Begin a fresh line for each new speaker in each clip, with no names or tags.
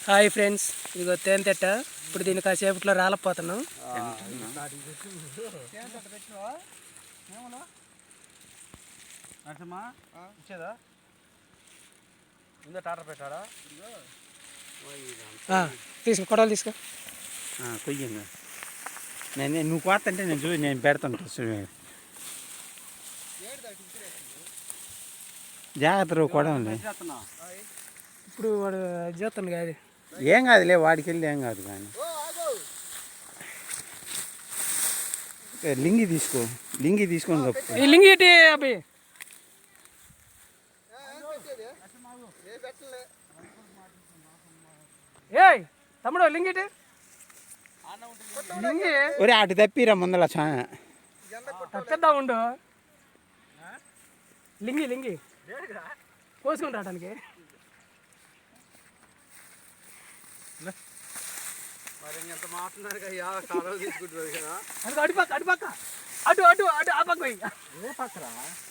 Hi friends, ఇదిగో తేనెతెట్ట. ఇప్పుడు దీన్ని కాసేపట్లో రాలపోతున్నాం. తీసుకో, కొడవలు తీసుకో.
కొయ్యండి. నువ్వు కోతంటే నేను చూసి నేను పెడతాను. జాగ్రత్త కొడవలే.
ఇప్పుడు వాడు చేస్తాను కాదు,
ఏం కాదులే, వాడికి వెళ్ళి ఏం కాదు. కానీ లింగి తీసుకో, లింగి తీసుకొని కప్పు.
ఈ లింగి ఏంటి అబ్బాయి? ఏయ్ తమ్ముడు, లింగి ఏంటి? లింగి
ఒరే అటు తప్పిరా ముందల
తప్పేద్దా ఉండు. లింగి లింగి కోసుకొని రావడానికి. అది అడిపక్క అడిపక్క అటు అటు అటు ఆ పక్క పోయి.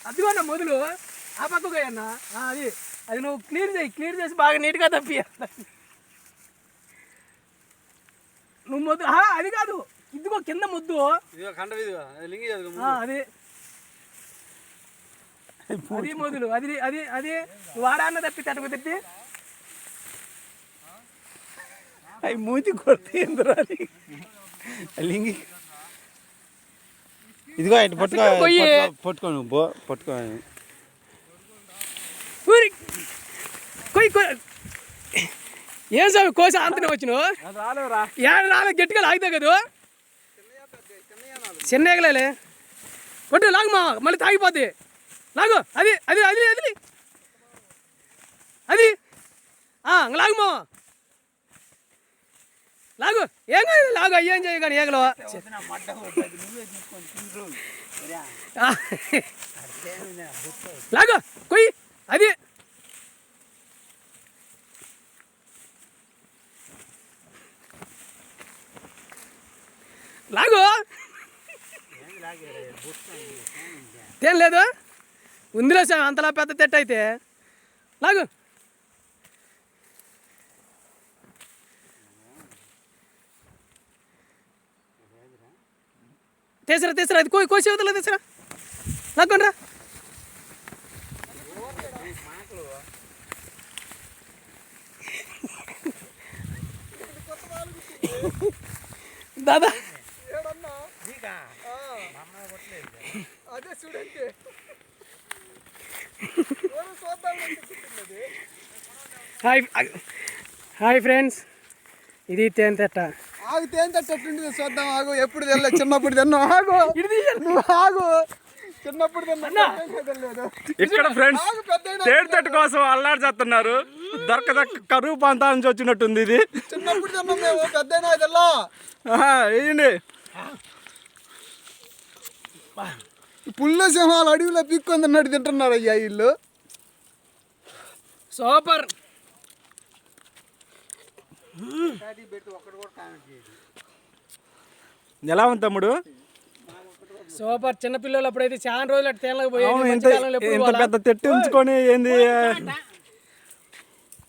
అదిగో అన్న మొదలు ఆ పక్క పోయి అన్న. అది అది నువ్వు క్లీన్ చేసి బాగా నీట్గా తప్పి. నువ్వు మొద్దు అది కాదు, ఇదిగో కింద ముద్దు. అది అది మొదలు అది అది అది వాడాన్న తప్పి తట్టుకు తిప్పి
అవి మూతి కొడుతుంది. లింగి ఇదిగో ఇటు పట్టుకో, పట్టుకో నువ్వు పట్టుకో.
ఏం సార్ కోస అంతనే వచ్చినావు? రాలే, గట్టిగా లాగితే కదా. చిన్న ఎగలే కొట్టు, లాగు మా, మళ్ళీ తాగిపోద్ది. లాగు, అది అది అది అది అది లాగు మా, లాగు. ఏం కాదు, లాగు. అయ్యేం చేయ కానీ ఏగలో లాగు, కొయ్యి. అది లాగు. ఏం లేదు, ఉందిలే సార్, అంతలా పెద్ద తెట్ట అయితే. లాగు. తీసరా అది కోసి అవతల తీసరా. లాక్కొండ్రా. దాదా హాయ్ ఫ్రెండ్స్, ఇది తేనెతెట్ట.
ఆగు, తేనెతెట్ట ఎట్లుంటుంది చూద్దాం. ఆగు, ఎప్పుడు తెల్ల, చిన్నప్పుడు తిన్నావు. ఆగు, నువ్వు ఆగు, చిన్నప్పుడు తిన్నా.
ఇక్కడ ఫ్రెండ్స్ తేనెతెట్ట కోసం అల్లాడి చేస్తున్నారు. దొరకదక్క కరువు ప్రాంతాల నుంచి వచ్చినట్టుంది. ఇది
చిన్నప్పుడు తిన్నాం మేము, పెద్దయినా తెల్లా.
వేయండి.
పుల్ల సింహాలు అడవిలో పిక్కొని అన్నట్టు తింటున్నారు అయ్యా వీళ్ళు.
సూపర్.
ఎలా ఉంది తమ్ముడు?
సూపర్. చిన్నపిల్లలు అప్పుడైతే చాలా రోజులు అటు తేనెలకు పోయి
ఇంత పెద్ద తెట్టు ఉంచుకొని ఏంది